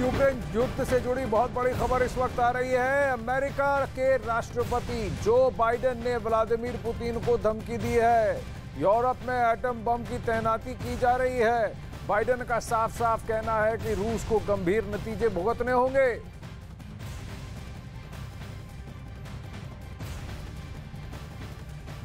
Ukraine युद्ध से जुड़ी बहुत बड़ी खबर इस वक्त आ रही है। अमेरिका के राष्ट्रपति जो बाइडेन ने व्लादिमीर पुतिन को धमकी दी है। यूरोप में एटम बम की तैनाती की जा रही है। बाइडेन का साफ साफ कहना है कि रूस को गंभीर नतीजे भुगतने होंगे।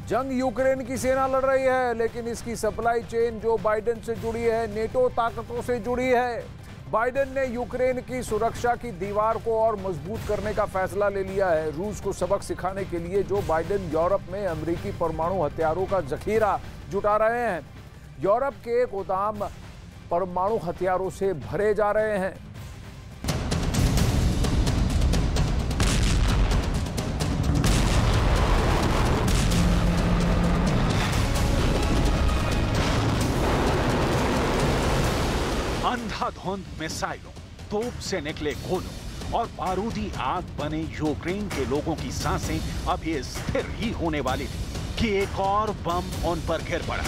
जंग यूक्रेन की सेना लड़ रही है, लेकिन इसकी सप्लाई चेन जो बाइडेन से जुड़ी है, नेटो ताकतों से जुड़ी है। बाइडेन ने यूक्रेन की सुरक्षा की दीवार को और मजबूत करने का फैसला ले लिया है। रूस को सबक सिखाने के लिए जो बाइडेन यूरोप में अमेरिकी परमाणु हथियारों का जखीरा जुटा रहे हैं। यूरोप के गोदाम परमाणु हथियारों से भरे जा रहे हैं। अंधाधुंध मिसाइलों, तोप से निकले गोलों और बारूदी आग बने यूक्रेन के लोगों की सांसें अब ये स्थिर ही होने वाली थी कि एक और बम उन पर गिर पड़ा।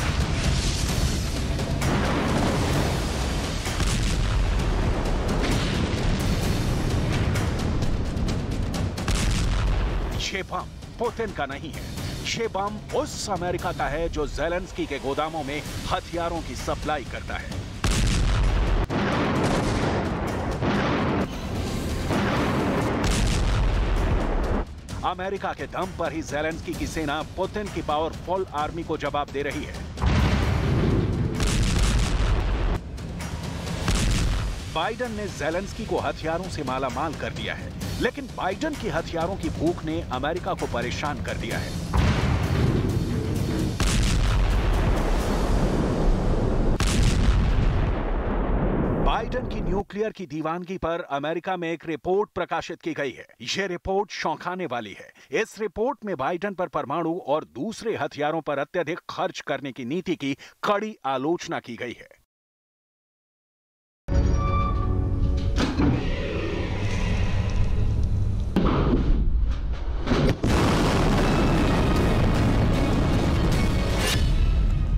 ये बम पुतिन का नहीं है, ये बम उस अमेरिका का है जो ज़ेलेंस्की के गोदामों में हथियारों की सप्लाई करता है। अमेरिका के दम पर ही ज़ेलेंस्की की सेना पुतिन की पावरफुल आर्मी को जवाब दे रही है। बाइडेन ने ज़ेलेंस्की को हथियारों से मालामाल कर दिया है, लेकिन बाइडेन की हथियारों की भूख ने अमेरिका को परेशान कर दिया है। बाइडेन की न्यूक्लियर की दीवानगी पर अमेरिका में एक रिपोर्ट प्रकाशित की गई है। यह रिपोर्ट चौंकाने वाली है। इस रिपोर्ट में बाइडेन पर परमाणु और दूसरे हथियारों पर अत्यधिक खर्च करने की नीति की कड़ी आलोचना की गई है।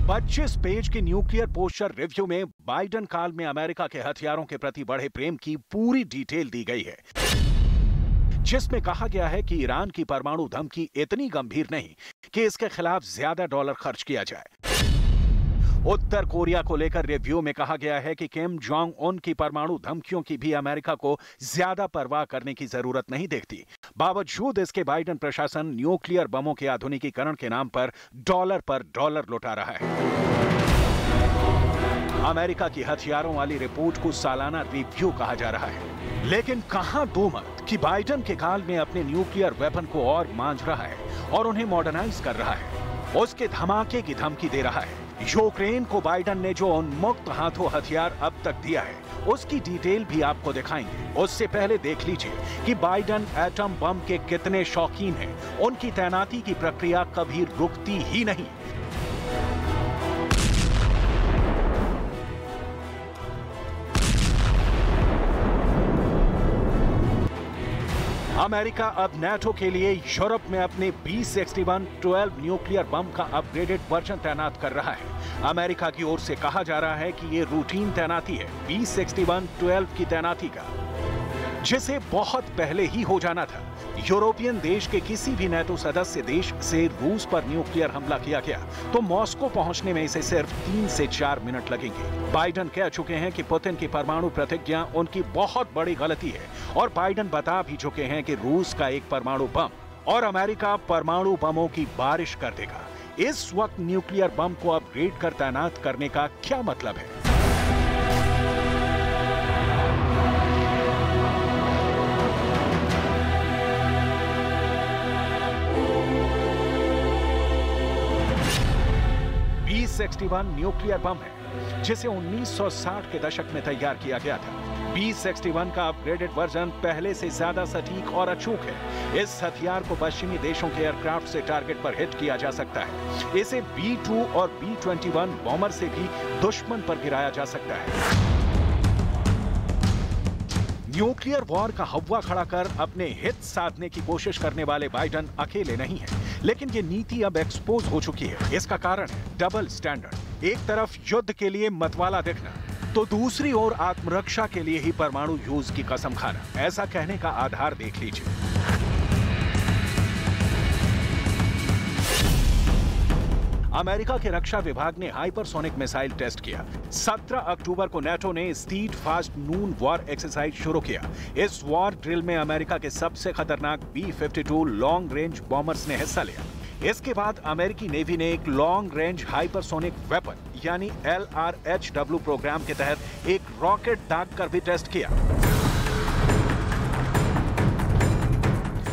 पच्चीस पेज की न्यूक्लियर पोस्चर रिव्यू में बाइडेन काल में अमेरिका के हथियारों के प्रति बढ़े प्रेम की पूरी डिटेल दी गई है, जिसमें कहा गया है कि ईरान की परमाणु धमकी इतनी गंभीर नहीं कि इसके खिलाफ ज्यादा डॉलर खर्च किया जाए। उत्तर कोरिया को लेकर रिव्यू में कहा गया है कि किम जोंग उन की परमाणु धमकियों की भी अमेरिका को ज्यादा परवाह करने की जरूरत नहीं देखती। बावजूद इसके बाइडेन प्रशासन न्यूक्लियर बमों के आधुनिकीकरण के नाम पर डॉलर लुटा रहा है। अमेरिका की हथियारों वाली रिपोर्ट को सालाना रिव्यू कहा जा रहा है, लेकिन कहां दो मत कि बाइडेन के काल में अपने न्यूक्लियर वेपन को और मांझ रहा है और उन्हें मॉडर्नाइज कर रहा है, उसके धमाके की धमकी दे रहा है। यूक्रेन को बाइडेन ने जो उन्मुक्त हाथों हथियार अब तक दिया है, उसकी डिटेल भी आपको दिखाएंगे। उससे पहले देख लीजिए कि बाइडेन एटम बम के कितने शौकीन हैं। उनकी तैनाती की प्रक्रिया कभी रुकती ही नहीं। अमेरिका अब नाटो के लिए यूरोप में अपने B-61-12 न्यूक्लियर बम का अपग्रेडेड वर्जन तैनात कर रहा है। अमेरिका की ओर से कहा जा रहा है कि यह रूटीन तैनाती है B-61-12 की तैनाती का, जिसे बहुत पहले ही हो जाना था। यूरोपियन देश के किसी भी नाटो सदस्य देश से रूस पर न्यूक्लियर हमला किया गया तो मॉस्को पहुंचने में इसे सिर्फ 3 से 4 मिनट लगेंगे। बाइडेन कह चुके हैं कि पुतिन की परमाणु प्रतिज्ञा उनकी बहुत बड़ी गलती है, और बाइडेन बता भी चुके हैं कि रूस का एक परमाणु बम और अमेरिका परमाणु बमों की बारिश कर देगा। इस वक्त न्यूक्लियर बम को अपग्रेड कर तैनात करने का क्या मतलब है? B-61 न्यूक्लियर बम है, जिसे 1960 के दशक में तैयार किया गया था। B-61 का अपग्रेडेड वर्जन पहले से ज्यादा सटीक और अचूक है। इस हथियार को पश्चिमी देशों के एयरक्राफ्ट से टारगेट पर हिट किया जा सकता है। इसे B-2 और B-21 बॉम्बर से भी दुश्मन पर गिराया जा सकता है। न्यूक्लियर वॉर का हव्वा खड़ा कर अपने हित साधने की कोशिश करने वाले बाइडेन अकेले नहीं हैं, लेकिन ये नीति अब एक्सपोज हो चुकी है। इसका कारण है डबल स्टैंडर्ड। एक तरफ युद्ध के लिए मतवाला दिखना, तो दूसरी ओर आत्मरक्षा के लिए ही परमाणु यूज की कसम खाना, ऐसा कहने का आधार देख लीजिए। अमेरिका के रक्षा विभाग ने हाइपरसोनिक मिसाइल टेस्ट किया। 17 अक्टूबर को नेटो ने स्टीड फास्ट नून वॉर एक्सरसाइज शुरू किया। इस वॉर ड्रिल में अमेरिका के सबसे खतरनाक B-52 लॉन्ग रेंज बॉम्बर्स ने हिस्सा लिया। इसके बाद अमेरिकी नेवी ने एक लॉन्ग रेंज हाइपरसोनिक वेपन यानी LRHW प्रोग्राम के तहत एक रॉकेट दागकर भी टेस्ट किया।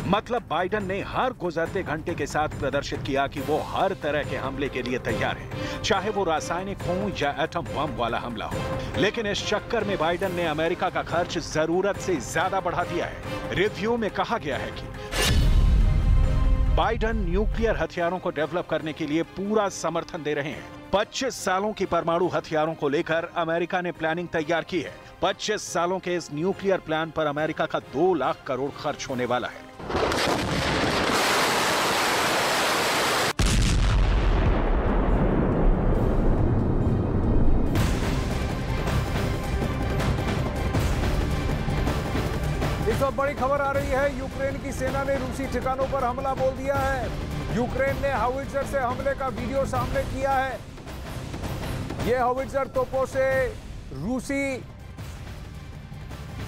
मतलब बाइडेन ने हर गुजरते घंटे के साथ प्रदर्शित किया कि वो हर तरह के हमले के लिए तैयार है, चाहे वो रासायनिक हो या एटम बम वाला हमला हो। लेकिन इस चक्कर में बाइडेन ने अमेरिका का खर्च जरूरत से ज्यादा बढ़ा दिया है। रिव्यू में कहा गया है कि बाइडेन न्यूक्लियर हथियारों को डेवलप करने के लिए पूरा समर्थन दे रहे हैं। 25 सालों की परमाणु हथियारों को लेकर अमेरिका ने प्लानिंग तैयार की है। 25 सालों के इस न्यूक्लियर प्लान पर अमेरिका का 2 लाख करोड़ खर्च होने वाला है। इस वक्त बड़ी खबर आ रही है, यूक्रेन की सेना ने रूसी ठिकानों पर हमला बोल दिया है। यूक्रेन ने हावित्जर से हमले का वीडियो सामने किया है। ये हावित्जर तोपों से रूसी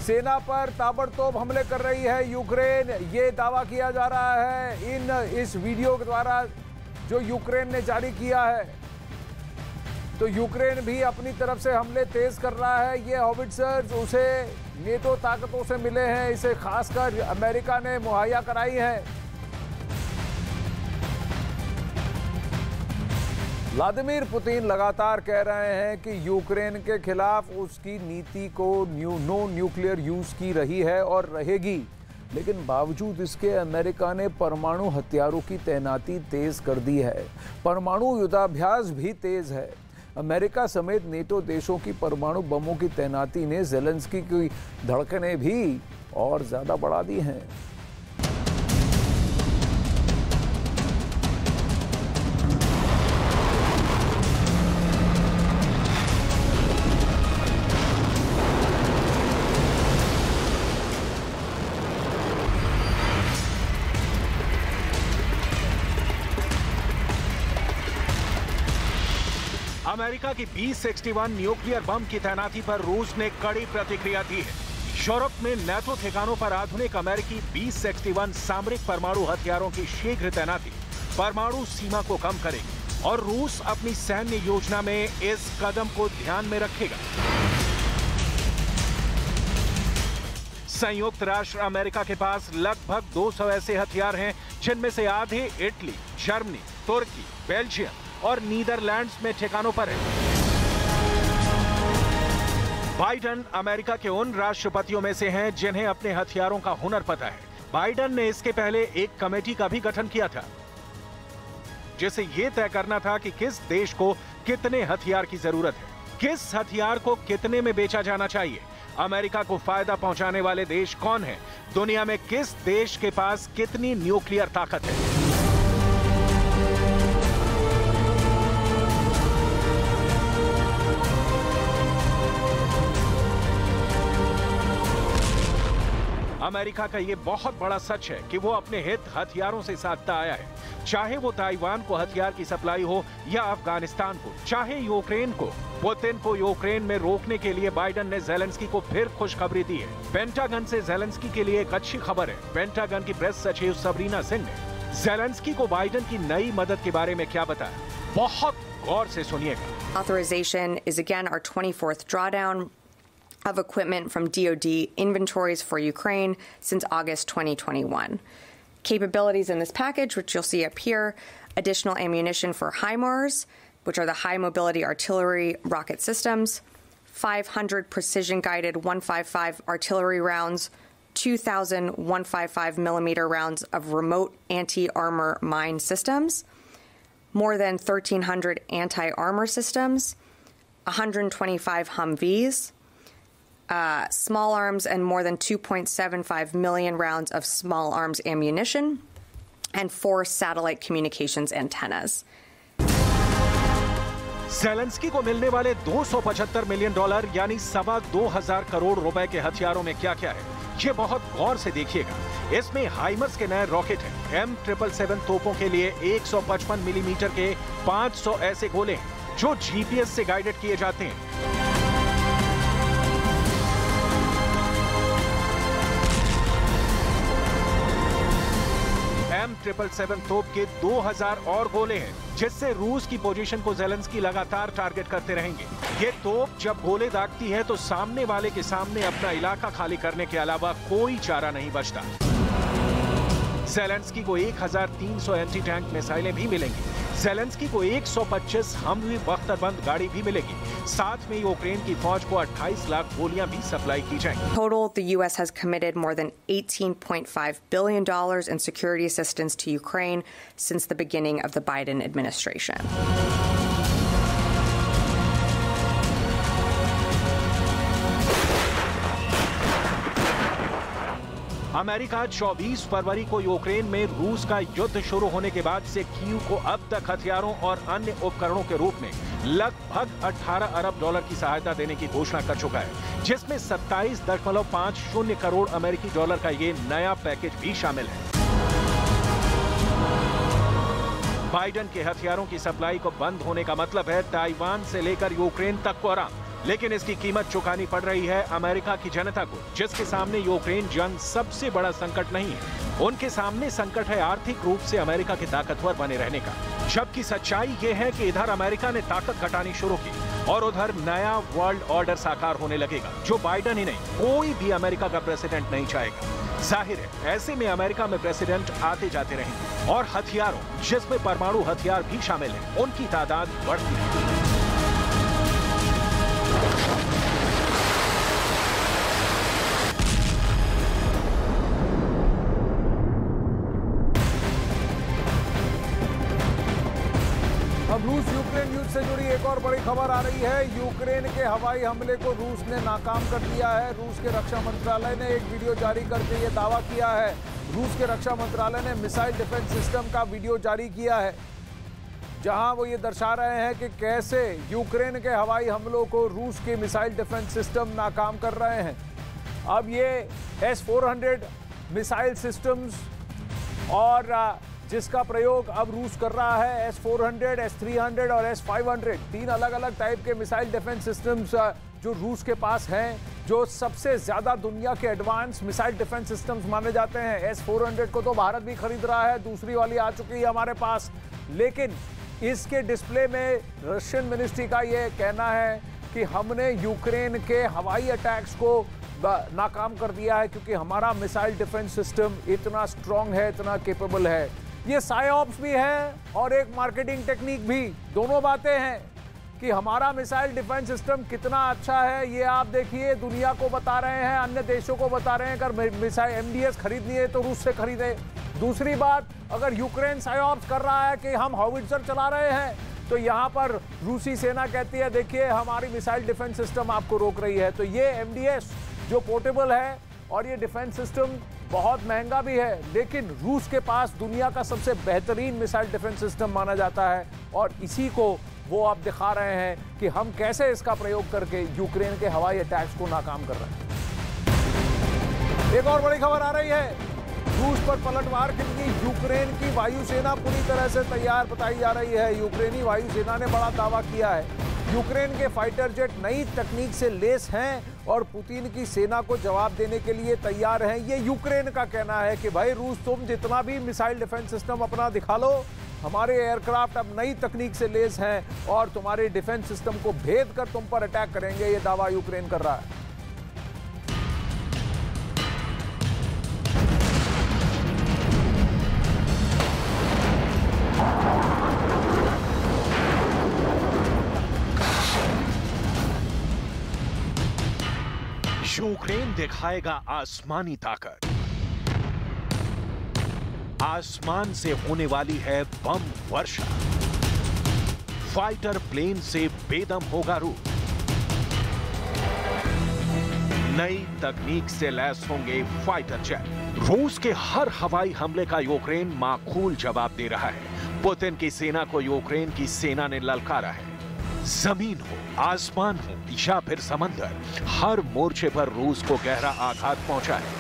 सेना पर ताबड़तोड़ हमले कर रही है यूक्रेन, ये दावा किया जा रहा है इस वीडियो के द्वारा जो यूक्रेन ने जारी किया है। तो यूक्रेन भी अपनी तरफ से हमले तेज कर रहा है। ये हावित्जर उसे नेटो ताकतों से मिले हैं, इसे खासकर अमेरिका ने मुहैया कराई है। व्लादिमीर पुतिन लगातार कह रहे हैं कि यूक्रेन के खिलाफ उसकी नीति को नो न्यूक्लियर यूज की रही है और रहेगी, लेकिन बावजूद इसके अमेरिका ने परमाणु हथियारों की तैनाती तेज कर दी है। परमाणु युद्धाभ्यास भी तेज है। अमेरिका समेत नेटो देशों की परमाणु बमों की तैनाती ने ज़ेलेंस्की की धड़कनें भी और ज्यादा बढ़ा दी हैं। अमेरिका की B-61 न्यूक्लियर बम की तैनाती पर रूस ने कड़ी प्रतिक्रिया दी है। यूरोप में नेटो ठिकानों पर आधुनिक अमेरिकी B-61 सामरिक परमाणु हथियारों की शीघ्र तैनाती परमाणु सीमा को कम करेगी और रूस अपनी सैन्य योजना में इस कदम को ध्यान में रखेगा। संयुक्त राष्ट्र अमेरिका के पास लगभग 200 ऐसे हथियार हैं जिनमें से आधे इटली, जर्मनी, तुर्की, बेल्जियम और नीदरलैंड्स में ठिकानों पर है। बाइडेन अमेरिका के उन राष्ट्रपतियों में से हैं जिन्हें अपने हथियारों का हुनर पता है। बाइडेन ने इसके पहले एक कमेटी का भी गठन किया था जिसे यह तय करना था कि किस देश को कितने हथियार की जरूरत है, किस हथियार को कितने में बेचा जाना चाहिए, अमेरिका को फायदा पहुंचाने वाले देश कौन है, दुनिया में किस देश के पास कितनी न्यूक्लियर ताकत है। अमेरिका का यह बहुत बड़ा सच है कि वो अपने हित हथियारों से साधता आया है, चाहे वो ताइवान को हथियार की सप्लाई हो या अफगानिस्तान को, चाहे यूक्रेन को। पुतिन को यूक्रेन में रोकने के लिए बाइडेन ने ज़ेलेंस्की को फिर खुशखबरी दी है। पेंटागन से ज़ेलेंस्की के लिए एक अच्छी खबर है। पेंटागन की प्रेस सचिव सबरीना सिंह ने ज़ेलेंस्की को बाइडेन की नई मदद के बारे में क्या बताया, बहुत गौर से सुनिएगा। Authorization is again our 24th drawdown of equipment from DoD inventories for Ukraine since August 2021. Capabilities in this package, which you'll see up here, additional ammunition for HIMARS, which are the high mobility artillery rocket systems, 500 precision guided 155 artillery rounds, 2,000 155 millimeter rounds of remote anti-armor mine systems, more than 1,300 anti-armor systems, 125 Humvees, small arms, and more than 2.75 million rounds of small arms ammunition, and 4 satellite communications antennas. Zelensky को मिलने वाले $275 million यानी $2,200 करोड़ रुपए के हथियारों में क्या क्या है, ये बहुत गौर से देखिएगा। इसमें हाइमर्स के नए रॉकेट हैं, M777 तोपों के लिए 155 मिलीमीटर के 500 ऐसे गोले हैं जो GPS से गाइडेड किए जाते हैं। M777 तोप के 2000 और गोले हैं, जिससे रूस की पोजीशन को ज़ेलेंस्की लगातार टारगेट करते रहेंगे। ये तोप जब गोले दागती है तो सामने वाले के सामने अपना इलाका खाली करने के अलावा कोई चारा नहीं बचता। ज़ेलेंस्की को 1300 एंटी टैंक मिसाइलें भी मिलेंगी। ज़ेलेंस्की को 125 हमवी बख्तरबंद गाड़ी भी मिलेगी। साथ में यूक्रेन की फौज को 28 लाख गोलियां भी सप्लाई की जाएंगी। Total, the U.S. has committed more than $18.5 billion in security assistance to Ukraine since the beginning of the Biden administration. America 24 फरवरी को यूक्रेन में रूस का युद्ध शुरू होने के बाद से कीव को अब तक हथियारों और अन्य उपकरणों के रूप में लगभग $18 अरब की सहायता देने की घोषणा कर चुका है, जिसमें 27.50 करोड़ अमेरिकी डॉलर का ये नया पैकेज भी शामिल है। बाइडन के हथियारों की सप्लाई को बंद होने का मतलब है ताइवान से लेकर यूक्रेन तक को आराम, लेकिन इसकी कीमत चुकानी पड़ रही है अमेरिका की जनता को, जिसके सामने यूक्रेन जंग सबसे बड़ा संकट नहीं है। उनके सामने संकट है आर्थिक रूप से अमेरिका के ताकतवर बने रहने का। जबकि सच्चाई ये है कि इधर अमेरिका ने ताकत घटानी शुरू की और उधर नया वर्ल्ड ऑर्डर साकार होने लगेगा, जो बाइडन ही नहीं कोई भी अमेरिका का प्रेसिडेंट नहीं चाहेगा। जाहिर है ऐसे में अमेरिका में प्रेसिडेंट आते जाते रहेंगे और हथियारों, जिसमें परमाणु हथियार भी शामिल है, उनकी तादाद बढ़ती रहेगी। अब रूस यूक्रेन युद्ध से जुड़ी एक और बड़ी खबर आ रही है। यूक्रेन के हवाई हमले को रूस ने नाकाम कर दिया है। रूस के रक्षा मंत्रालय ने एक वीडियो जारी करके ये दावा किया है। रूस के रक्षा मंत्रालय ने मिसाइल डिफेंस सिस्टम का वीडियो जारी किया है, जहां वो ये दर्शा रहे हैं कि कैसे यूक्रेन के हवाई हमलों को रूस के मिसाइल डिफेंस सिस्टम नाकाम कर रहे हैं। अब ये S-400 मिसाइल सिस्टम्स और जिसका प्रयोग अब रूस कर रहा है, S-400, S-300 और S-500, 3 अलग अलग टाइप के मिसाइल डिफेंस सिस्टम्स जो रूस के पास हैं, जो सबसे ज्यादा दुनिया के एडवांस मिसाइल डिफेंस सिस्टम्स माने जाते हैं। S-400 को तो भारत भी खरीद रहा है, दूसरी वाली आ चुकी है हमारे पास, लेकिन इसके डिस्प्ले में रशियन मिनिस्ट्री का ये कहना है कि हमने यूक्रेन के हवाई अटैक्स को नाकाम कर दिया है, क्योंकि हमारा मिसाइल डिफेंस सिस्टम इतना स्ट्रांग है, इतना केपेबल है। ये साइऑप्स भी है और एक मार्केटिंग टेक्निक भी, दोनों बातें हैं कि हमारा मिसाइल डिफेंस सिस्टम कितना अच्छा है। ये आप देखिए, दुनिया को बता रहे हैं, अन्य देशों को बता रहे हैं, अगर मिसाइल MDS खरीदनी है तो रूस से खरीदे। दूसरी बात, अगर यूक्रेन साइऑप्स कर रहा है कि हम हाउविट्जर चला रहे हैं, तो यहाँ पर रूसी सेना कहती है देखिए हमारी मिसाइल डिफेंस सिस्टम आपको रोक रही है। तो ये MDS जो पोर्टेबल है और ये डिफेंस सिस्टम बहुत महंगा भी है, लेकिन रूस के पास दुनिया का सबसे बेहतरीन मिसाइल डिफेंस सिस्टम माना जाता है, और इसी को वो आप दिखा रहे हैं कि हम कैसे इसका प्रयोग करके यूक्रेन के हवाई अटैक्स को नाकाम कर रहे हैं। एक और बड़ी खबर आ रही है, रूस पर पलटवार के लिए यूक्रेन की वायुसेना पूरी तरह से तैयार बताई जा रही है। यूक्रेनी वायुसेना ने बड़ा दावा किया है। यूक्रेन के फाइटर जेट नई तकनीक से लेस हैं और पुतिन की सेना को जवाब देने के लिए तैयार हैं। ये यूक्रेन का कहना है कि भाई रूस, तुम जितना भी मिसाइल डिफेंस सिस्टम अपना दिखा लो, हमारे एयरक्राफ्ट अब नई तकनीक से लेस हैं और तुम्हारे डिफेंस सिस्टम को भेद कर तुम पर अटैक करेंगे। ये दावा यूक्रेन कर रहा है। यूक्रेन दिखाएगा आसमानी ताकत। आसमान से होने वाली है बम वर्षा। फाइटर प्लेन से बेदम होगा रूस। नई तकनीक से लैस होंगे फाइटर जेट। रूस के हर हवाई हमले का यूक्रेन माकूल जवाब दे रहा है। पुतिन की सेना को यूक्रेन की सेना ने ललकारा है। जमीन हो, आसमान हो या फिर समंदर, हर मोर्चे पर रूस को गहरा आघात पहुंचा है।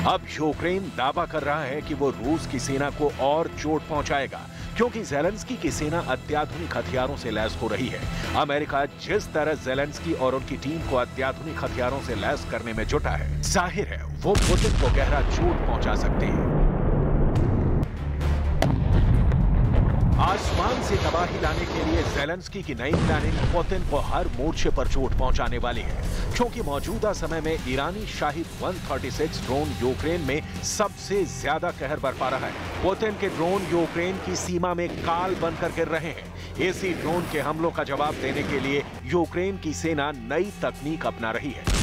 अब यूक्रेन दावा कर रहा है कि वो रूस की सेना को और चोट पहुंचाएगा, क्योंकि ज़ेलेंस्की की सेना अत्याधुनिक हथियारों से लैस हो रही है। अमेरिका जिस तरह ज़ेलेंस्की और उनकी टीम को अत्याधुनिक हथियारों से लैस करने में जुटा है, जाहिर है वो पुतिन को गहरा चोट पहुंचा सकते हैं। आसमान से तबाही लाने के लिए ज़ेलेंस्की की नई प्लानिंग पुतिन को हर मोर्चे पर चोट पहुंचाने वाली है, क्योंकि मौजूदा समय में ईरानी शाहिद 136 ड्रोन यूक्रेन में सबसे ज्यादा कहर बरपा रहा है। पुतिन के ड्रोन यूक्रेन की सीमा में काल बनकर गिर रहे हैं। इसी ड्रोन के हमलों का जवाब देने के लिए यूक्रेन की सेना नई तकनीक अपना रही है।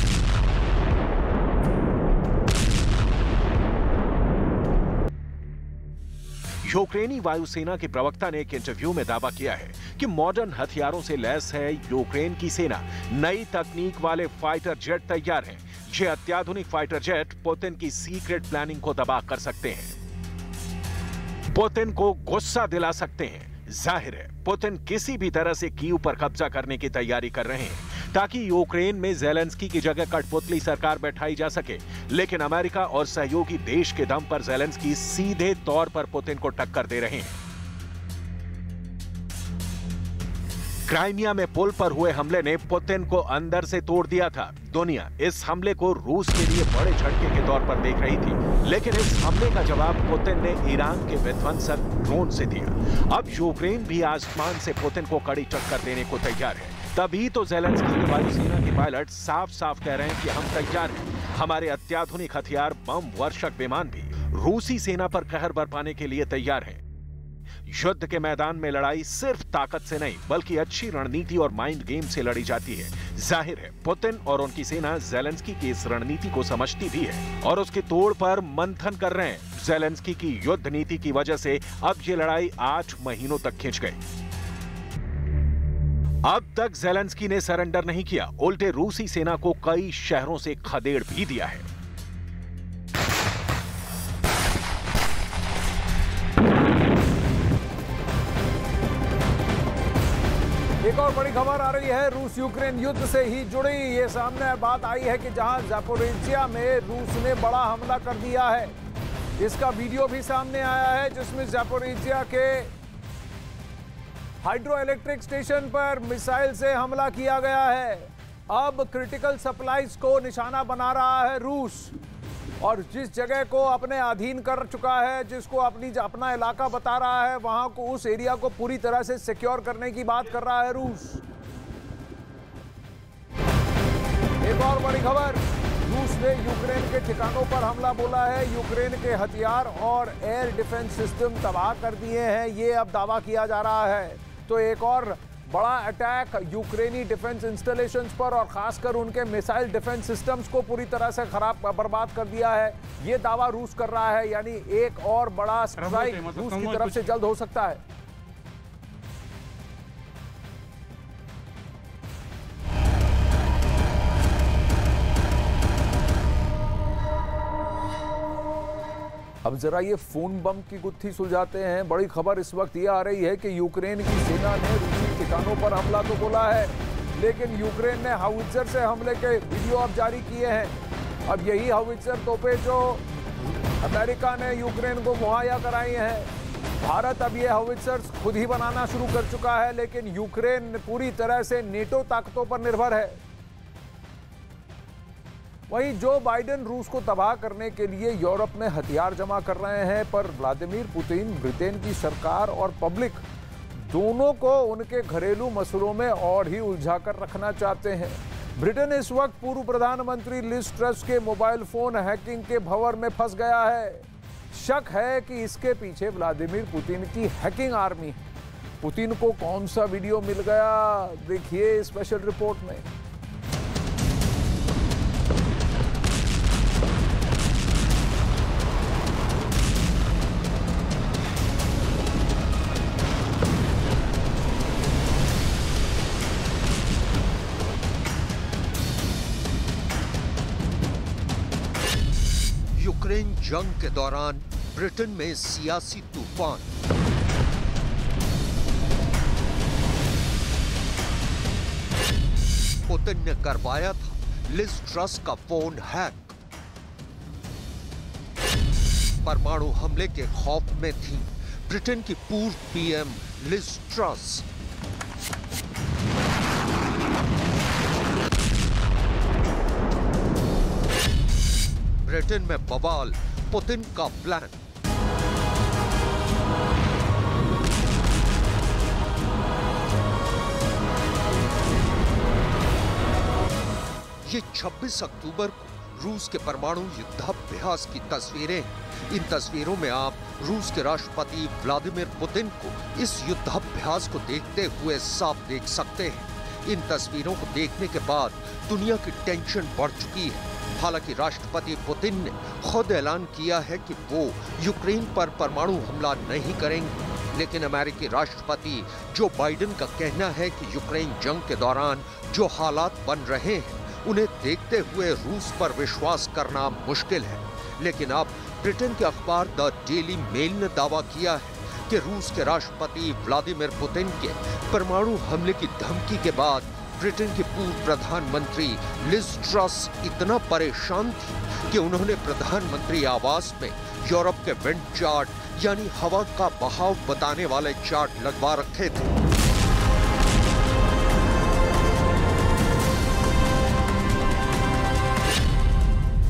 यूक्रेनी वायुसेना के प्रवक्ता ने एक इंटरव्यू में दावा किया है कि मॉडर्न हथियारों से लैस है यूक्रेन की सेना। नई तकनीक वाले फाइटर जेट तैयार हैं। ये अत्याधुनिक फाइटर जेट पुतिन की सीक्रेट प्लानिंग को तबाह कर सकते हैं, पुतिन को गुस्सा दिला सकते हैं। जाहिर है पुतिन किसी भी तरह से कीव पर कब्जा करने की तैयारी कर रहे हैं, ताकि यूक्रेन में ज़ेलेंस्की की जगह कठपुतली सरकार बैठाई जा सके। लेकिन अमेरिका और सहयोगी देश के दम पर ज़ेलेंस्की सीधे तौर पर पुतिन को टक्कर दे रहे हैं। क्राइमिया में पुल पर हुए हमले ने पुतिन को अंदर से तोड़ दिया था। दुनिया इस हमले को रूस के लिए बड़े झटके के तौर पर देख रही थी, लेकिन इस हमले का जवाब पुतिन ने ईरान के विध्वंसक ड्रोन से दिया। अब यूक्रेन भी आसमान से पुतिन को कड़ी टक्कर देने को तैयार है। तभी तो ज़ेलेंस्की की वायुसेना के पायलट साफ साफ कह रहे हैं कि हम तैयार हैं। हमारे अत्याधुनिक हथियार, बम वर्षक विमान भी रूसी सेना पर कहर बरपाने के लिए तैयार हैं। युद्ध के मैदान में लड़ाई सिर्फ ताकत से नहीं, बल्कि अच्छी रणनीति और माइंड गेम से लड़ी जाती है। जाहिर है पुतिन और उनकी सेना ज़ेलेंस्की की इस रणनीति को समझती भी है और उसके तोड़ पर मंथन कर रहे हैं। ज़ेलेंस्की की युद्ध नीति की वजह से अब ये लड़ाई 8 महीनों तक खिंच गई। अब तक ज़ेलेंस्की ने सरेंडर नहीं किया, उल्टे रूसी सेना को कई शहरों से खदेड़ भी दिया है। एक और बड़ी खबर आ रही है रूस यूक्रेन युद्ध से ही जुड़ी। ये सामने बात आई है कि जहां ज़ापोरिज्जिया में रूस ने बड़ा हमला कर दिया है। इसका वीडियो भी सामने आया है, जिसमें ज़ापोरिज्जिया के हाइड्रो इलेक्ट्रिक स्टेशन पर मिसाइल से हमला किया गया है। अब क्रिटिकल सप्लाईज को निशाना बना रहा है रूस, और जिस जगह को अपने अधीन कर चुका है, जिसको अपना इलाका बता रहा है, वहां को, उस एरिया को पूरी तरह से सिक्योर करने की बात कर रहा है रूस। एक और बड़ी खबर, रूस ने यूक्रेन के ठिकानों पर हमला बोला है। यूक्रेन के हथियार और एयर डिफेंस सिस्टम तबाह कर दिए हैं, ये अब दावा किया जा रहा है। तो एक और बड़ा अटैक यूक्रेनी डिफेंस इंस्टॉलेशंस पर और खासकर उनके मिसाइल डिफेंस सिस्टम्स को पूरी तरह से बर्बाद कर दिया है, ये दावा रूस कर रहा है। यानी एक और बड़ा स्ट्राइक रूस की तरफ से जल्द हो सकता है। अब जरा ये फोन बम की गुत्थी सुलझाते हैं। बड़ी खबर इस वक्त ये आ रही है कि यूक्रेन की सेना ने रूसी ठिकानों पर हमला तो बोला है, लेकिन यूक्रेन ने हाउइत्जर से हमले के वीडियो अब जारी किए हैं। अब यही हाउइत्जर तोपे जो अमेरिका ने यूक्रेन को मुहैया कराई हैं। भारत अब ये हाउइत्जर्स खुद ही बनाना शुरू कर चुका है, लेकिन यूक्रेन पूरी तरह से नेटो ताकतों पर निर्भर है। वहीं जो बाइडेन रूस को तबाह करने के लिए यूरोप में हथियार जमा कर रहे हैं, पर व्लादिमीर पुतिन ब्रिटेन की सरकार और पब्लिक दोनों को उनके घरेलू मसलों में और ही उलझा कर रखना चाहते हैं। ब्रिटेन इस वक्त पूर्व प्रधानमंत्री लिज ट्रस के मोबाइल फोन हैकिंग के भंवर में फंस गया है। शक है कि इसके पीछे व्लादिमीर पुतिन की हैकिंग आर्मी है। पुतिन को कौन सा वीडियो मिल गया, देखिए स्पेशल रिपोर्ट में। यूक्रेन जंग के दौरान ब्रिटेन में सियासी तूफान। पुतिन ने करवाया था लिज ट्रस का फोन हैक। परमाणु हमले के खौफ में थी ब्रिटेन की पूर्व पीएम लिज ट्रस। ब्रिटेन में बवाल, पुतिन का प्लान। ये 26 अक्टूबर को रूस के परमाणु युद्धाभ्यास की तस्वीरें हैं। इन तस्वीरों में आप रूस के राष्ट्रपति व्लादिमीर पुतिन को इस युद्धाभ्यास को देखते हुए साफ देख सकते हैं। इन तस्वीरों को देखने के बाद दुनिया की टेंशन बढ़ चुकी है। हालांकि राष्ट्रपति पुतिन ने खुद ऐलान किया है कि वो यूक्रेन पर परमाणु हमला नहीं करेंगे, लेकिन अमेरिकी राष्ट्रपति जो बाइडेन का कहना है कि यूक्रेन जंग के दौरान जो हालात बन रहे हैं उन्हें देखते हुए रूस पर विश्वास करना मुश्किल है। लेकिन अब ब्रिटेन के अखबार द डेली मेल ने दावा किया है कि रूस के राष्ट्रपति व्लादिमीर पुतिन के परमाणु हमले की धमकी के बाद ब्रिटेन की पूर्व प्रधानमंत्री लिज ट्रस इतना परेशान थी कि उन्होंने प्रधानमंत्री आवास में यूरोप के विंड चार्ट यानी हवा का बहाव बताने वाले चार्ट लगवा रखे थे।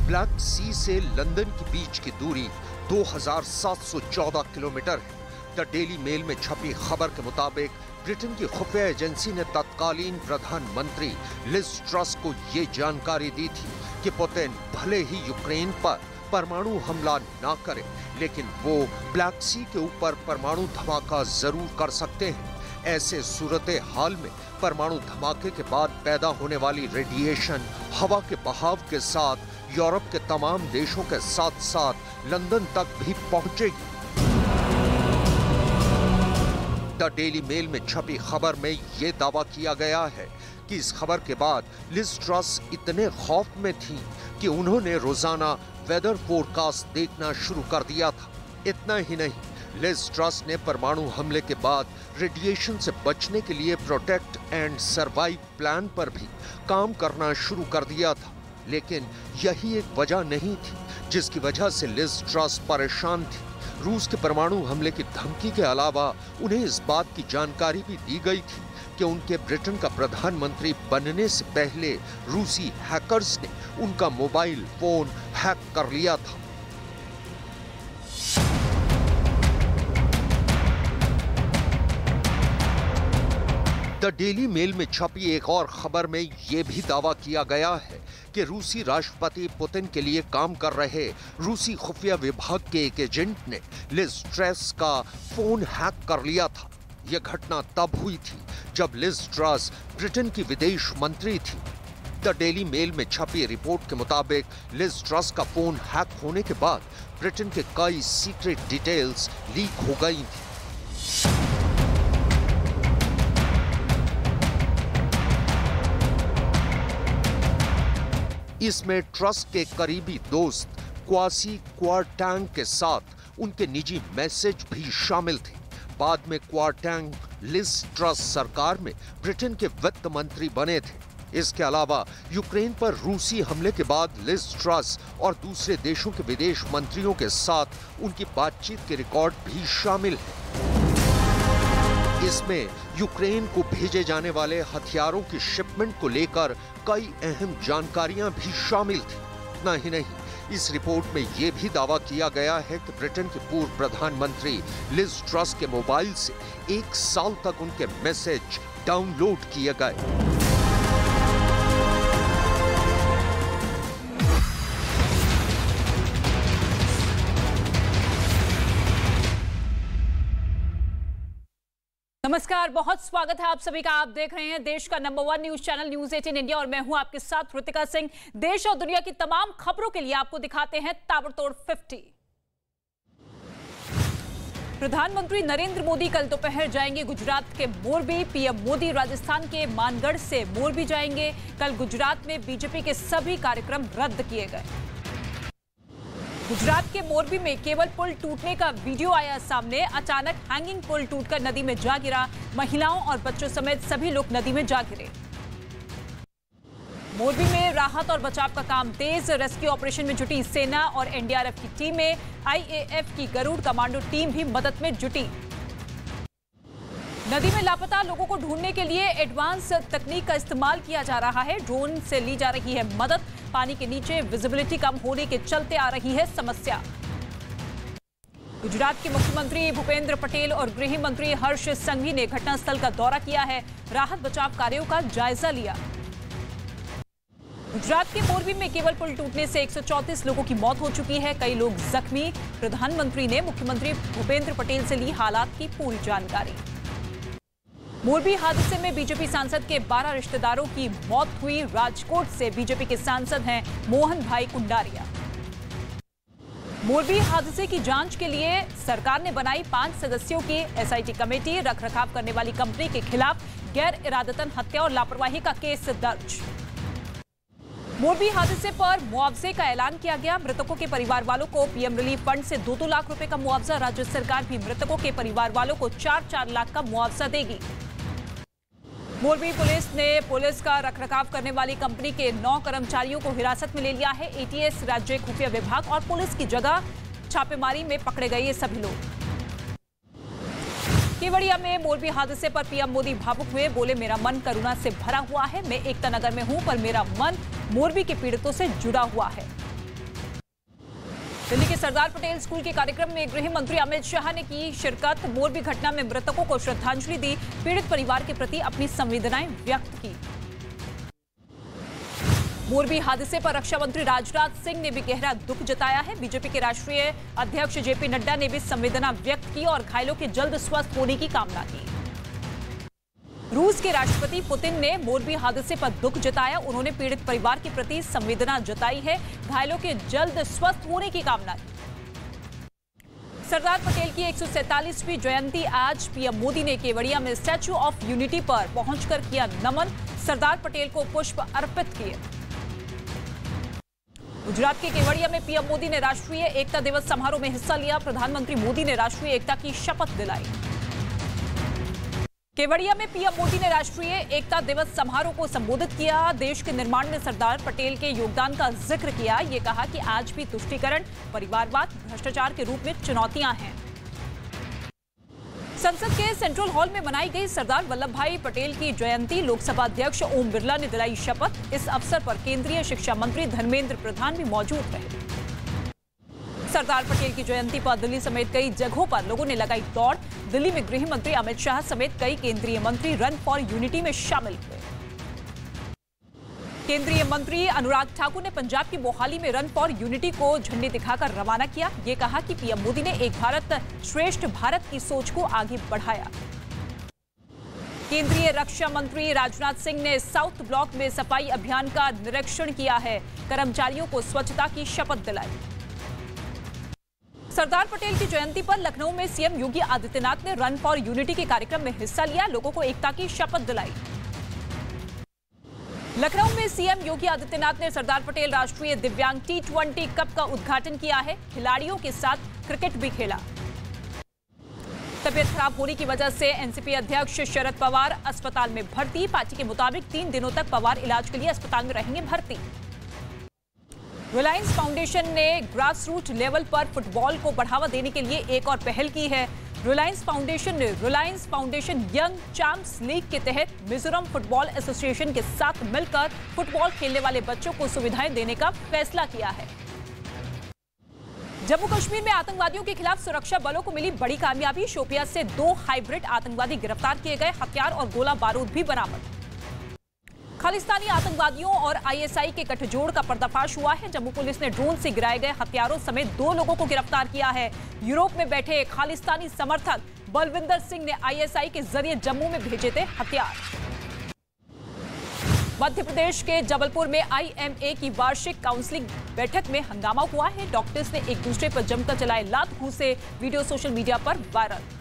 ब्लैक सी से लंदन के बीच की दूरी 2714 किलोमीटर है। द डेली मेल में छपी खबर के मुताबिक ब्रिटेन की खुफिया एजेंसी ने तत्कालीन प्रधानमंत्री लिज ट्रस को ये जानकारी दी थी कि पुतिन भले ही यूक्रेन पर परमाणु हमला ना करे, लेकिन वो ब्लैक सी के ऊपर परमाणु धमाका जरूर कर सकते हैं। ऐसे सूरत हाल में परमाणु धमाके के बाद पैदा होने वाली रेडिएशन हवा के बहाव के साथ यूरोप के तमाम देशों के साथ साथ लंदन तक भी पहुंचेगी। द डेली मेल में छपी खबर में यह दावा किया गया है कि इस खबर के बाद लिज ट्रस इतने खौफ में थी कि उन्होंने रोजाना वेदर फोरकास्ट देखना शुरू कर दिया था। इतना ही नहीं, लिज ट्रस ने परमाणु हमले के बाद रेडिएशन से बचने के लिए प्रोटेक्ट एंड सर्वाइव प्लान पर भी काम करना शुरू कर दिया था। लेकिन यही एक वजह नहीं थी जिसकी वजह से लिज ट्रस परेशान थी। रूस के परमाणु हमले की धमकी के अलावा उन्हें इस बात की जानकारी भी दी गई थी कि उनके ब्रिटेन का प्रधानमंत्री बनने से पहले रूसी हैकर्स ने उनका मोबाइल फोन हैक कर लिया था। द डेली मेल में छपी एक और खबर में यह भी दावा किया गया है कि रूसी राष्ट्रपति पुतिन के लिए काम कर रहे रूसी खुफिया विभाग के एक एजेंट ने लिज ट्रस का फोन हैक कर लिया था। यह घटना तब हुई थी जब लिज ट्रस ब्रिटेन की विदेश मंत्री थी। द डेली मेल में छपी रिपोर्ट के मुताबिक लिज ट्रस का फोन हैक होने के बाद ब्रिटेन के कई सीक्रेट डिटेल्स लीक हो गई थी। इसमें ट्रस के करीबी दोस्त क्वासी क्वारटेंग के साथ उनके निजी मैसेज भी शामिल थे। बाद में क्वारटेंग लिज ट्रस सरकार में ब्रिटेन के वित्त मंत्री बने थे। इसके अलावा यूक्रेन पर रूसी हमले के बाद लिज ट्रस और दूसरे देशों के विदेश मंत्रियों के साथ उनकी बातचीत के रिकॉर्ड भी शामिल हैं। इसमें यूक्रेन को भेजे जाने वाले हथियारों की शिपमेंट को लेकर कई अहम जानकारियां भी शामिल थी। इतना ही नहीं, इस रिपोर्ट में यह भी दावा किया गया है कि ब्रिटेन के पूर्व प्रधानमंत्री लिज ट्रस के मोबाइल से 1 साल तक उनके मैसेज डाउनलोड किए गए। नमस्कार, बहुत स्वागत है आप सभी का। आप देख रहे हैं देश का number 1 news channel news 18 India और मैं हूं आपके साथ ऋतिका सिंह। देश और दुनिया की तमाम खबरों के लिए आपको दिखाते हैं ताबड़तोड़ 50। प्रधानमंत्री नरेंद्र मोदी कल दोपहर जाएंगे गुजरात के मोरबी। पीएम मोदी राजस्थान के मानगढ़ से मोरबी जाएंगे। कल गुजरात में बीजेपी के सभी कार्यक्रम रद्द किए गए। गुजरात के मोरबी में केबल पुल टूटने का वीडियो आया सामने। अचानक हैंगिंग पुल टूटकर नदी में जा गिरा। महिलाओं और बच्चों समेत सभी लोग नदी में जा गिरे। मोरबी में राहत और बचाव का काम तेज। रेस्क्यू ऑपरेशन में जुटी सेना और एनडीआरएफ की टीमें। आईएएफ की गरुड़ कमांडो टीम भी मदद में जुटी। नदी में लापता लोगों को ढूंढने के लिए एडवांस तकनीक का इस्तेमाल किया जा रहा है। ड्रोन से ली जा रही है मदद। पानी के नीचे विजिबिलिटी कम होने के चलते आ रही है समस्या। गुजरात के मुख्यमंत्री भूपेंद्र पटेल और गृह मंत्री हर्ष संघवी ने घटनास्थल का दौरा किया है। राहत बचाव कार्यों का जायजा लिया। गुजरात के मोरबी में केबल पुल टूटने से 134 लोगों की मौत हो चुकी है। कई लोग जख्मी। प्रधानमंत्री ने मुख्यमंत्री भूपेंद्र पटेल से ली हालात की पूरी जानकारी। मोरबी हादसे में बीजेपी सांसद के 12 रिश्तेदारों की मौत हुई। राजकोट से बीजेपी के सांसद हैं मोहन भाई कुंडारिया। मोरबी हादसे की जांच के लिए सरकार ने बनाई 5 सदस्यों की एसआईटी कमेटी। रखरखाव करने वाली कंपनी के खिलाफ गैर इरादतन हत्या और लापरवाही का केस दर्ज। मोरबी हादसे पर मुआवजे का ऐलान किया गया। मृतकों के परिवार वालों को पीएम रिलीफ फंड से 2-2 लाख रुपए का मुआवजा। राज्य सरकार भी मृतकों के परिवार वालों को 4-4 लाख का मुआवजा देगी। मोरबी पुलिस ने पुलिस का रखरखाव करने वाली कंपनी के 9 कर्मचारियों को हिरासत में ले लिया है। एटीएस, राज्य खुफिया विभाग और पुलिस की जगह छापेमारी में पकड़े गए ये सभी लोग। केवड़िया में मोरबी हादसे पर पीएम मोदी भावुक हुए। बोले, मेरा मन करुणा से भरा हुआ है। मैं एकता नगर में हूं, पर मेरा मन मोरबी के पीड़ितों से जुड़ा हुआ है। दिल्ली के सरदार पटेल स्कूल के कार्यक्रम में गृह मंत्री अमित शाह ने की शिरकत। मोरबी घटना में मृतकों को श्रद्धांजलि दी। पीड़ित परिवार के प्रति अपनी संवेदनाएं व्यक्त की। मोरबी हादसे पर रक्षा मंत्री राजनाथ सिंह ने भी गहरा दुख जताया है। बीजेपी के राष्ट्रीय अध्यक्ष जेपी नड्डा ने भी संवेदना व्यक्त की और घायलों के जल्द स्वस्थ होने की कामना की। रूस के राष्ट्रपति पुतिन ने मोरबी हादसे पर दुख जताया। उन्होंने पीड़ित परिवार के प्रति संवेदना जताई है। घायलों के जल्द स्वस्थ होने की कामना की। सरदार पटेल की 147वीं जयंती आज। पीएम मोदी ने केवड़िया में स्टैच्यू ऑफ यूनिटी पर पहुंचकर किया नमन। सरदार पटेल को पुष्प अर्पित किए। गुजरात के केवड़िया में पीएम मोदी ने राष्ट्रीय एकता दिवस समारोह में हिस्सा लिया। प्रधानमंत्री मोदी ने राष्ट्रीय एकता की शपथ दिलाई। केवड़िया में पीएम मोदी ने राष्ट्रीय एकता दिवस समारोह को संबोधित किया। देश के निर्माण में सरदार पटेल के योगदान का जिक्र किया। ये कहा कि आज भी तुष्टीकरण, परिवारवाद, भ्रष्टाचार के रूप में चुनौतियां हैं। संसद के सेंट्रल हॉल में मनाई गई सरदार वल्लभ भाई पटेल की जयंती। लोकसभा अध्यक्ष ओम बिरला ने दिलाई शपथ। इस अवसर पर केंद्रीय शिक्षा मंत्री धर्मेंद्र प्रधान भी मौजूद रहे। सरदार पटेल की जयंती पर दिल्ली समेत कई जगहों पर लोगों ने लगाई दौड़। दिल्ली में गृह मंत्री अमित शाह समेत कई केंद्रीय मंत्री रन फॉर यूनिटी में शामिल हुए। केंद्रीय मंत्री अनुराग ठाकुर ने पंजाब की मोहाली में रन फॉर यूनिटी को झंडी दिखाकर रवाना किया। ये कहा कि पीएम मोदी ने एक भारत श्रेष्ठ भारत की सोच को आगे बढ़ाया। केंद्रीय रक्षा मंत्री राजनाथ सिंह ने साउथ ब्लॉक में सफाई अभियान का निरीक्षण किया है। कर्मचारियों को स्वच्छता की शपथ दिलाई। सरदार पटेल की जयंती पर लखनऊ में सीएम योगी आदित्यनाथ ने रन फॉर यूनिटी के कार्यक्रम में हिस्सा लिया। लोगों को एकता की शपथ दिलाई। लखनऊ में सीएम योगी आदित्यनाथ ने सरदार पटेल राष्ट्रीय दिव्यांग T20 कप का उद्घाटन किया है। खिलाड़ियों के साथ क्रिकेट भी खेला। तबियत खराब होने की वजह से एनसीपी अध्यक्ष शरद पवार अस्पताल में भर्ती। पार्टी के मुताबिक 3 दिनों तक पवार इलाज के लिए अस्पताल में रहेंगे भर्ती। रिलायंस फाउंडेशन ने ग्रास रूट लेवल पर फुटबॉल को बढ़ावा देने के लिए एक और पहल की है। रिलायंस फाउंडेशन ने Reliance foundation young champs league के तहत मिजोरम फुटबॉल एसोसिएशन के साथ मिलकर फुटबॉल खेलने वाले बच्चों को सुविधाएं देने का फैसला किया है। जम्मू कश्मीर में आतंकवादियों के खिलाफ सुरक्षा बलों को मिली बड़ी कामयाबी। शोपियां से 2 हाइब्रिड आतंकवादी गिरफ्तार किए गए। हथियार और गोला बारूद भी बरामद। खालिस्तानी आतंकवादियों और आईएसआई के गठजोड़ का पर्दाफाश हुआ है। जम्मू पुलिस ने ड्रोन से गिराए गए हथियारों समेत 2 लोगों को गिरफ्तार किया है। यूरोप में बैठे खालिस्तानी समर्थक बलविंदर सिंह ने आईएसआई के जरिए जम्मू में भेजे थे हथियार। मध्य प्रदेश के जबलपुर में आईएमए की वार्षिक काउंसलिंग बैठक में हंगामा हुआ है। डॉक्टर्स ने एक दूसरे पर जमकर चलाए लात घूंसे। वीडियो सोशल मीडिया पर वायरल।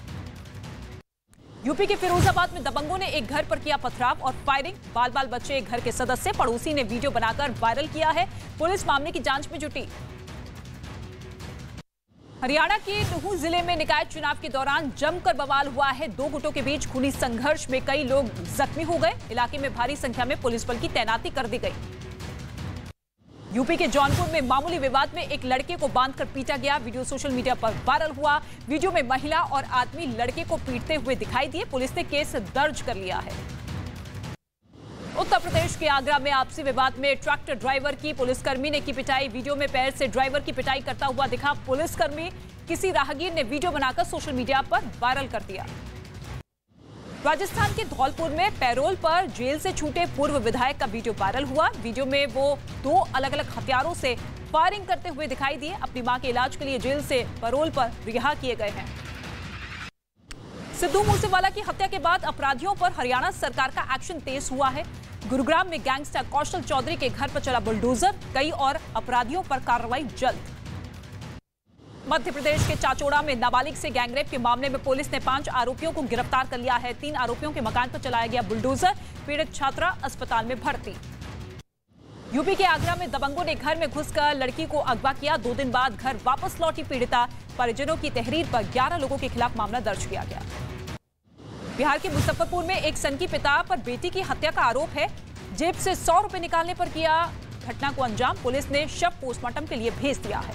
यूपी के फिरोजाबाद में दबंगों ने एक घर पर किया पथराव और फायरिंग। बाल बाल बच्चे घर के सदस्य पड़ोसी ने वीडियो बनाकर वायरल किया है। पुलिस मामले की जांच में जुटी। हरियाणा के नुहू जिले में निकाय चुनाव के दौरान जमकर बवाल हुआ है। 2 गुटों के बीच खूनी संघर्ष में कई लोग जख्मी हो गए। इलाके में भारी संख्या में पुलिस बल की तैनाती कर दी गई। यूपी के जौनपुर में मामूली विवाद में एक लड़के को बांधकर पीटा गया। वीडियो सोशल मीडिया पर वायरल हुआ। वीडियो में महिला और आदमी लड़के को पीटते हुए दिखाई दिए। पुलिस ने केस दर्ज कर लिया है। उत्तर प्रदेश के आगरा में आपसी विवाद में ट्रैक्टर ड्राइवर की पुलिसकर्मी ने की पिटाई। वीडियो में पैर से ड्राइवर की पिटाई करता हुआ दिखा पुलिसकर्मी। किसी राहगीर ने वीडियो बनाकर सोशल मीडिया पर वायरल कर दिया। राजस्थान के धौलपुर में पैरोल पर जेल से छूटे पूर्व विधायक का वीडियो वायरल हुआ। वीडियो में वो 2 अलग-अलग हथियारों से फायरिंग करते हुए दिखाई दिए। अपनी मां के इलाज के लिए जेल से पैरोल पर रिहा किए गए हैं। सिद्धू मूसेवाला की हत्या के बाद अपराधियों पर हरियाणा सरकार का एक्शन तेज हुआ है। गुरुग्राम में गैंगस्टर कौशल चौधरी के घर पर चला बुलडोजर। कई और अपराधियों पर कार्रवाई जल्द। मध्य प्रदेश के चाचौड़ा में नाबालिग से गैंगरेप के मामले में पुलिस ने 5 आरोपियों को गिरफ्तार कर लिया है। 3 आरोपियों के मकान पर चलाया गया बुलडोजर। पीड़ित छात्रा अस्पताल में भर्ती। यूपी के आगरा में दबंगों ने घर में घुसकर लड़की को अगवा किया। 2 दिन बाद घर वापस लौटी पीड़िता। परिजनों की तहरीर पर 11 लोगों के खिलाफ मामला दर्ज किया गया। बिहार के मुजफ्फरपुर में एक सनकी पिता पर बेटी की हत्या का आरोप है। जेब से 100 रुपए निकालने पर किया घटना को अंजाम। पुलिस ने शव पोस्टमार्टम के लिए भेज दिया है।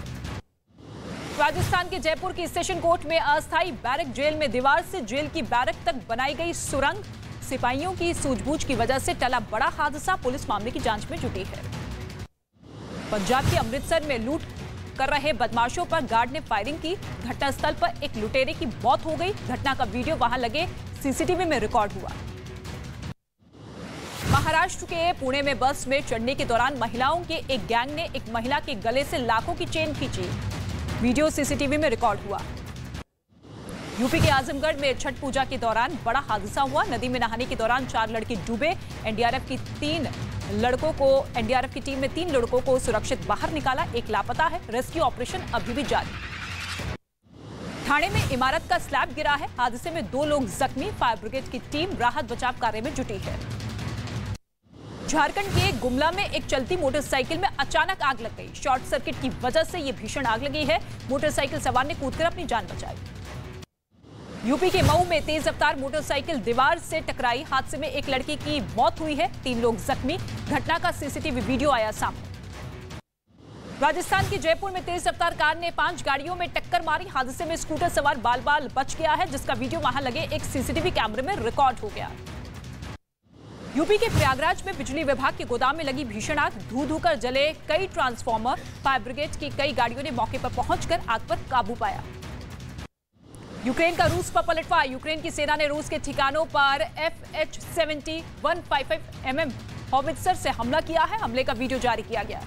राजस्थान के जयपुर की सेशन कोर्ट में अस्थायी बैरक जेल में दीवार से जेल की बैरक तक बनाई गई सुरंग। सिपाहियों की सूझबूझ की वजह से टला बड़ा हादसा। पुलिस मामले की जांच में जुटी है। पंजाब के अमृतसर में लूट कर रहे बदमाशों पर गार्ड ने फायरिंग की। घटनास्थल पर एक लुटेरे की मौत हो गई। घटना का वीडियो वहां लगे सीसीटीवी में रिकॉर्ड हुआ। महाराष्ट्र के पुणे में बस में चढ़ने के दौरान महिलाओं के एक गैंग ने एक महिला के गले से लाखों की चेन खींची। वीडियो सीसीटीवी में रिकॉर्ड हुआ। यूपी के आजमगढ़ में छठ पूजा के दौरान बड़ा हादसा हुआ। नदी में नहाने के दौरान 4 लड़के डूबे। एनडीआरएफ की टीम ने 3 लड़कों को सुरक्षित बाहर निकाला। एक लापता है। रेस्क्यू ऑपरेशन अभी भी जारी। ठाणे में इमारत का स्लैब गिरा है। हादसे में 2 लोग जख्मी। फायर ब्रिगेड की टीम राहत बचाव कार्य में जुटी है। झारखंड के गुमला में एक चलती मोटरसाइकिल में अचानक आग लग गई। शॉर्ट सर्किट की वजह से यह भीषण आग लगी है। मोटरसाइकिल सवार ने कूदकर अपनी जान बचाई। यूपी के मऊ में तेज रफ्तार मोटरसाइकिल दीवार से टकराई। हादसे में एक लड़की की मौत हुई है। 3 लोग जख्मी। घटना का सीसीटीवी वीडियो आया सामने। राजस्थान के जयपुर में तेज रफ्तार कार ने 5 गाड़ियों में टक्कर मारी। हादसे में स्कूटर सवार बाल बाल बच गया है, जिसका वीडियो वहां लगे एक सीसीटीवी कैमरे में रिकॉर्ड हो गया। यूपी के प्रयागराज में बिजली विभाग के गोदाम में लगी भीषण आग। धू कर जले कई ट्रांसफार्मर। फायर ब्रिगेड की कई गाड़ियों ने मौके पर पहुंचकर आग पर काबू पाया। यूक्रेन का रूस पर पलटवार। यूक्रेन की सेना ने रूस के ठिकानों पर FH-70 155 mm हॉवित्जर से हमला किया है। हमले का वीडियो जारी किया गया।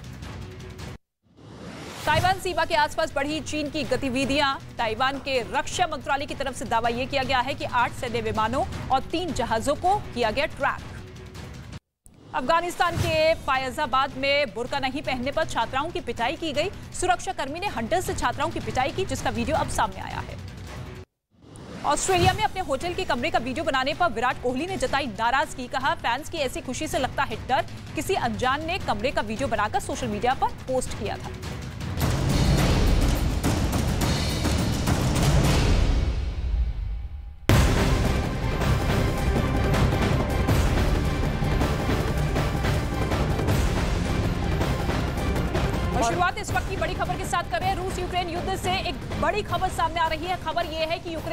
ताइवान सीमा के आसपास बढ़ी चीन की गतिविधियां। ताइवान के रक्षा मंत्रालय की तरफ से दावा यह किया गया है कि 8 सैन्य विमानों और 3 जहाजों को किया गया ट्रैक। अफगानिस्तान के फैजाबाद में बुर्का नहीं पहनने पर छात्राओं की पिटाई की गई। सुरक्षाकर्मी ने हंटर से छात्राओं की पिटाई की, जिसका वीडियो अब सामने आया है। ऑस्ट्रेलिया में अपने होटल के कमरे का वीडियो बनाने पर विराट कोहली ने जताई नाराजगी। कहा, फैंस की ऐसी खुशी से लगता है डर। किसी अनजान ने कमरे का वीडियो बनाकर सोशल मीडिया पर पोस्ट किया था। शुरुआत इस वक्त की बड़ी खबर के साथ कर रहे हैं। रूस यूक्रेन युद्ध से एक बड़ी खबर सामने आ रही है। खबर यह है कि यूक्रेन